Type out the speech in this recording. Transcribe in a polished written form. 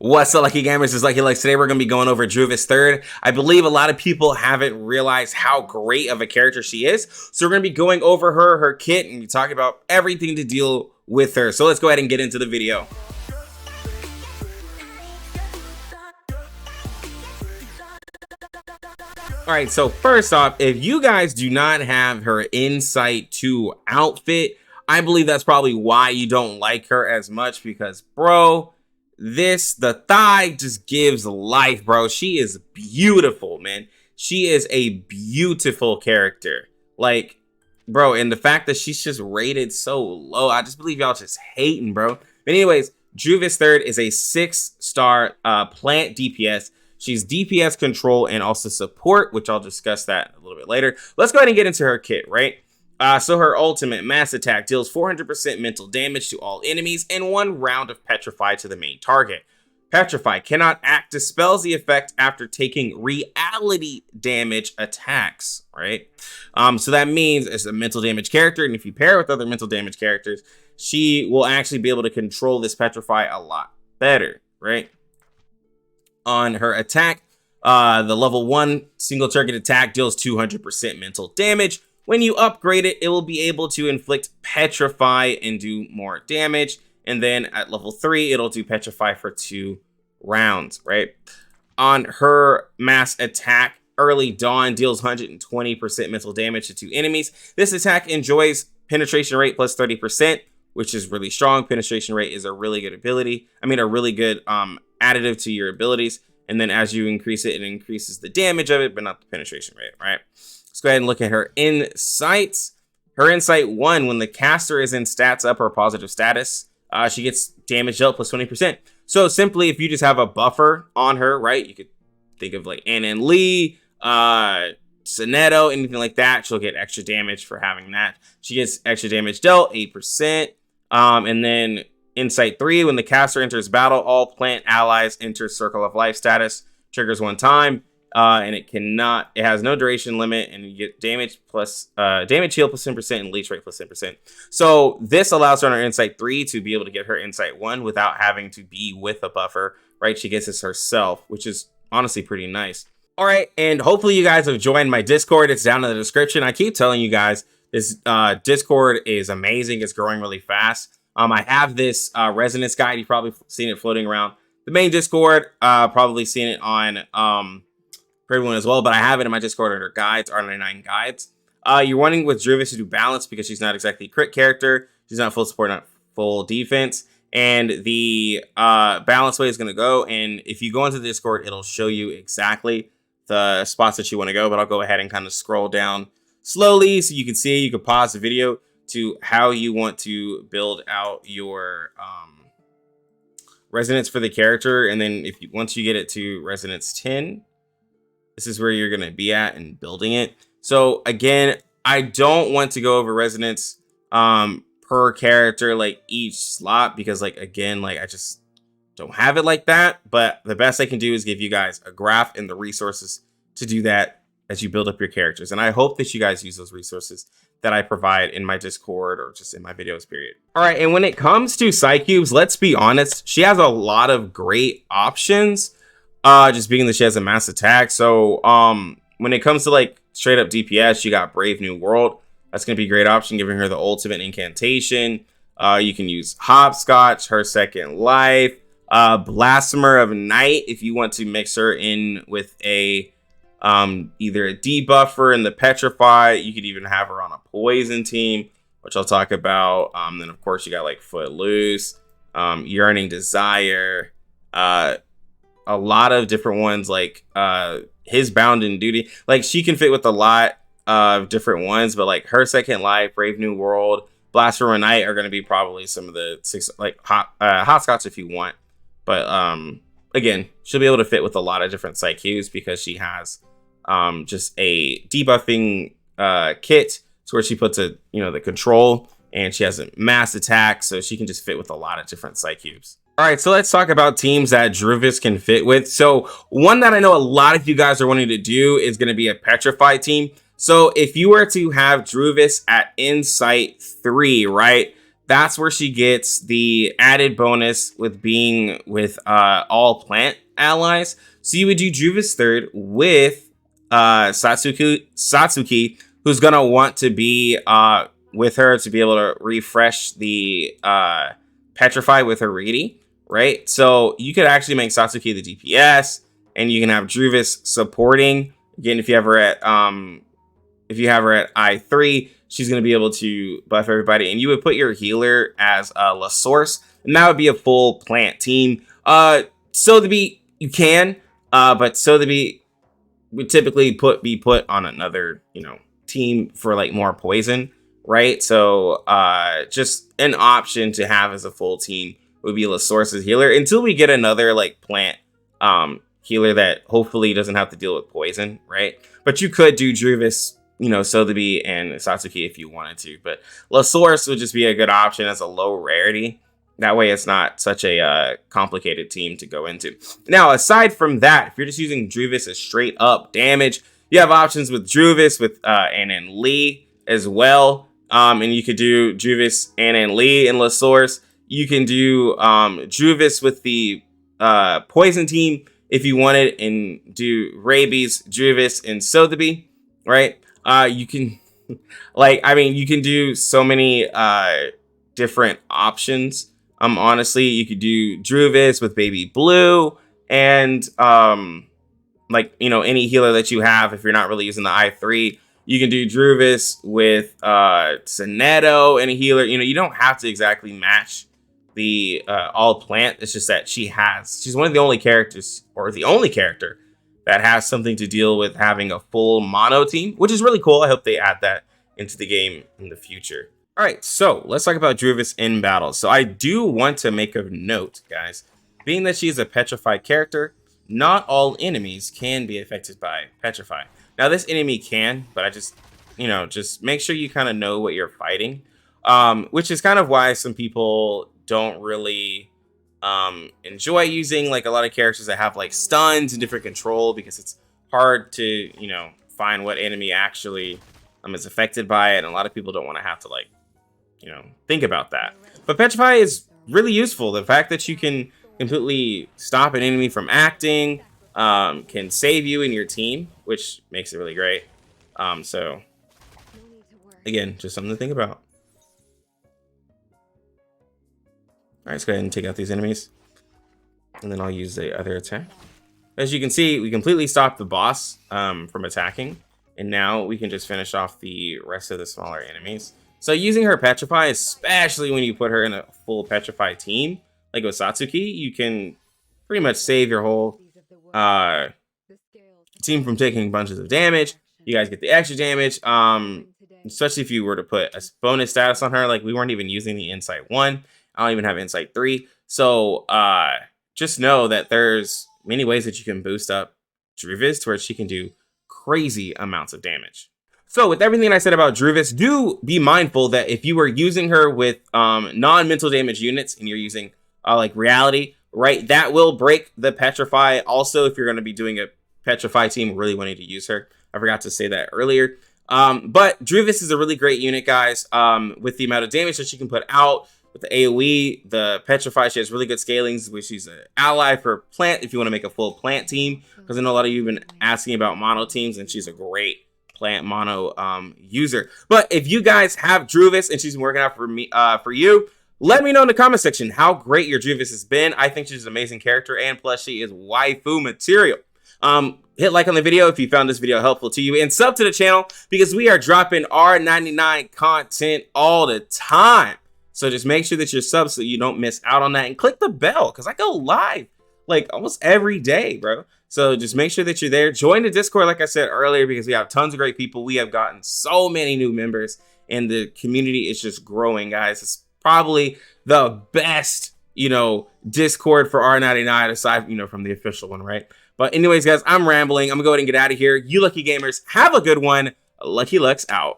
What's up, Lucky Gamers? It's Lucky Lex. Today we're going to be going over Druvis III. I believe a lot of people haven't realized how great of a character she is. So we're going to be going over her kit, and be talking about everything to deal with her. So let's go ahead and get into the video. Alright, so first off, if you guys do not have her Insight 2 outfit, I believe that's probably why you don't like her as much, because, bro, the thigh just gives life, bro. She is beautiful, man. She is a beautiful character. Like, bro, and the fact that she's just rated so low, I just believe y'all just hating, bro. But anyways, Druvis III is a 6-star plant DPS. She's DPS control and also support, which I'll discuss that a little bit later. Let's go ahead and get into her kit, right? So her ultimate mass attack deals 400% mental damage to all enemies and 1 round of Petrify to the main target. Petrify cannot act, dispels the effect after taking reality damage attacks, right? So that means it's a mental damage character, and if you pair with other mental damage characters, she will actually be able to control this Petrify a lot better, right? On her attack, the level 1 single target attack deals 200% mental damage. When you upgrade it, it will be able to inflict Petrify and do more damage. And then at level 3, it'll do Petrify for 2 rounds, right? On her mass attack, Early Dawn deals 120% mental damage to 2 enemies. This attack enjoys penetration rate plus 30%, which is really strong. Penetration rate is a really good ability. I mean, a really good additive to your abilities. And then as you increase it, it increases the damage of it, but not the penetration rate, right? Let's go ahead and look at her insights. Her insight 1, when the caster is in stats up or positive status, she gets damage dealt plus 20%. So simply, if you just have a buffer on her, right, you could think of like Ann Lee, Sonetto, anything like that. She'll get extra damage for having that. She gets extra damage dealt, 8%. And then insight 3, when the caster enters battle, all plant allies enter circle of life status, triggers 1 time. And it has no duration limit, and you get damage plus damage heal plus 10% and leech rate plus 10%. So this allows her on her insight 3 to be able to get her insight 1 without having to be with a buffer, right? She gets this herself, which is honestly pretty nice. All right, and hopefully you guys have joined my Discord. It's down in the description. I keep telling you guys, this Discord is amazing. It's growing really fast. I have this resonance guide. You've probably seen it floating around the main Discord. Probably seen it on for everyone as well, but I have it in my Discord under guides, R99 guides. You're wanting with Druvis to do balance because she's not exactly a crit character. She's not full support, not full defense. And the balance way is going to go. And if you go into the Discord, it'll show you exactly the spots that you want to go. But I'll go ahead and kind of scroll down slowly so you can see. You can pause the video to how you want to build out your resonance for the character. And then once you get it to resonance 10, this is where you're going to be at and building it. So again, I don't want to go over resonance per character, like each slot, because again, I just don't have it like that. But the best I can do is give you guys a graph and the resources to do that as you build up your characters. And I hope that you guys use those resources that I provide in my Discord or just in my videos, period. All right, and when it comes to Psychubes, let's be honest, she has a lot of great options. Just being that she has a mass attack. So when it comes to straight up DPS, you got Brave New World. That's gonna be a great option, giving her the ultimate incantation. You can use Hopscotch, her second life, Blasphemer of Night if you want to mix her in with a either a debuffer in the Petrify. You could even have her on a poison team, which I'll talk about. Then of course you got Footloose, Yearning Desire, a lot of different ones, his Bound in Duty. She can fit with a lot of different ones, but her second life, Brave New World, Blasphemer Night are going to be probably some of the 6 Hopscotch if you want. But again, she'll be able to fit with a lot of different Psychubes because she has just a debuffing kit to where she puts the control, and she has a mass attack, so she can just fit with a lot of different Psychubes. All right, so let's talk about teams that Druvis can fit with. So one that I know a lot of you guys are wanting to do is going to be a Petrify team. So if you were to have Druvis at Insight 3, right, that's where she gets the added bonus with being with all plant allies. So you would do Druvis III with Satsuki, who's gonna want to be with her to be able to refresh the Petrify with her Reedy, right? So you could actually make Satsuki the DPS, and you can have Druvis supporting. Again, if you have her at I3, she's going to be able to buff everybody, and you would put your healer as La Source, and that would be a full plant team. So to be, you can, but so to be would typically be put on another, team for like more poison, right? So just an option to have as a full team would be La Source's healer until we get another like plant healer that hopefully doesn't have to deal with poison, right? But you could do Druvis, Sotheby and Satsuki if you wanted to, but La Source would just be a good option as a low rarity. That way it's not such a complicated team to go into. Now, aside from that, if you're just using Druvis as straight up damage, you have options with Druvis with and Lee as well. And you could do Druvis and Lee and La Source. You can do Druvis with the poison team if you wanted, and do Rabies, Druvis, and Sotheby, right? You can, you can do so many different options. Honestly, you could do Druvis with Baby Blue, and any healer that you have. If you're not really using the I3, you can do Druvis with Sonetto and a healer. You don't have to exactly match the all plant. It's just that she's one of the only characters, or the only character, that has something to deal with having a full mono team, which is really cool. I hope they add that into the game in the future. All right, so let's talk about Druvis in battle. So I do want to make a note, guys. Being that she's a petrified character, not all enemies can be affected by Petrify. Now, this enemy can, but I just, just make sure you kind of know what you're fighting, which is kind of why some people don't really enjoy using like a lot of characters that have like stuns and different control, because it's hard to, find what enemy actually is affected by it. And a lot of people don't want to have to think about that. But Petrify is really useful. The fact that you can completely stop an enemy from acting can save you and your team, which makes it really great. So again, just something to think about. All right, let's go ahead and take out these enemies, and then I'll use the other attack. As you can see, we completely stopped the boss from attacking, and now we can just finish off the rest of the smaller enemies. So using her Petrify, especially when you put her in a full Petrify team, like with Satsuki, you can pretty much save your whole team from taking bunches of damage. You guys get the extra damage, especially if you were to put a bonus status on her. Like, we weren't even using the Insight 1. I don't even have Insight 3. So just know that there's many ways that you can boost up Druvis to where she can do crazy amounts of damage. So with everything I said about Druvis, do be mindful that if you were using her with non-mental damage units and you're using like reality, right, that will break the Petrify. Also, if you're going to be doing a Petrify team, really wanting to use her. I forgot to say that earlier. But Druvis is a really great unit, guys, with the amount of damage that she can put out. With the AoE, the Petrify, she has really good scalings, which she's an ally for plant if you want to make a full plant team. Because I know a lot of you have been asking about mono teams, and she's a great plant mono user. But if you guys have Druvis and she's been working out for me, for you, let me know in the comment section how great your Druvis has been. I think she's an amazing character, and plus she is waifu material. Hit like on the video if you found this video helpful to you, and sub to the channel because we are dropping R99 content all the time. So just make sure that you're subbed so you don't miss out on that, and click the bell because I go live like almost every day, bro. So just make sure that you're there. Join the Discord, like I said earlier, because we have tons of great people. We have gotten so many new members, and the community is just growing, guys. It's probably the best, Discord for R99 aside, from the official one, right? But anyways, guys, I'm rambling. I'm gonna go ahead and get out of here. You lucky gamers, have a good one. Lucky Lux out.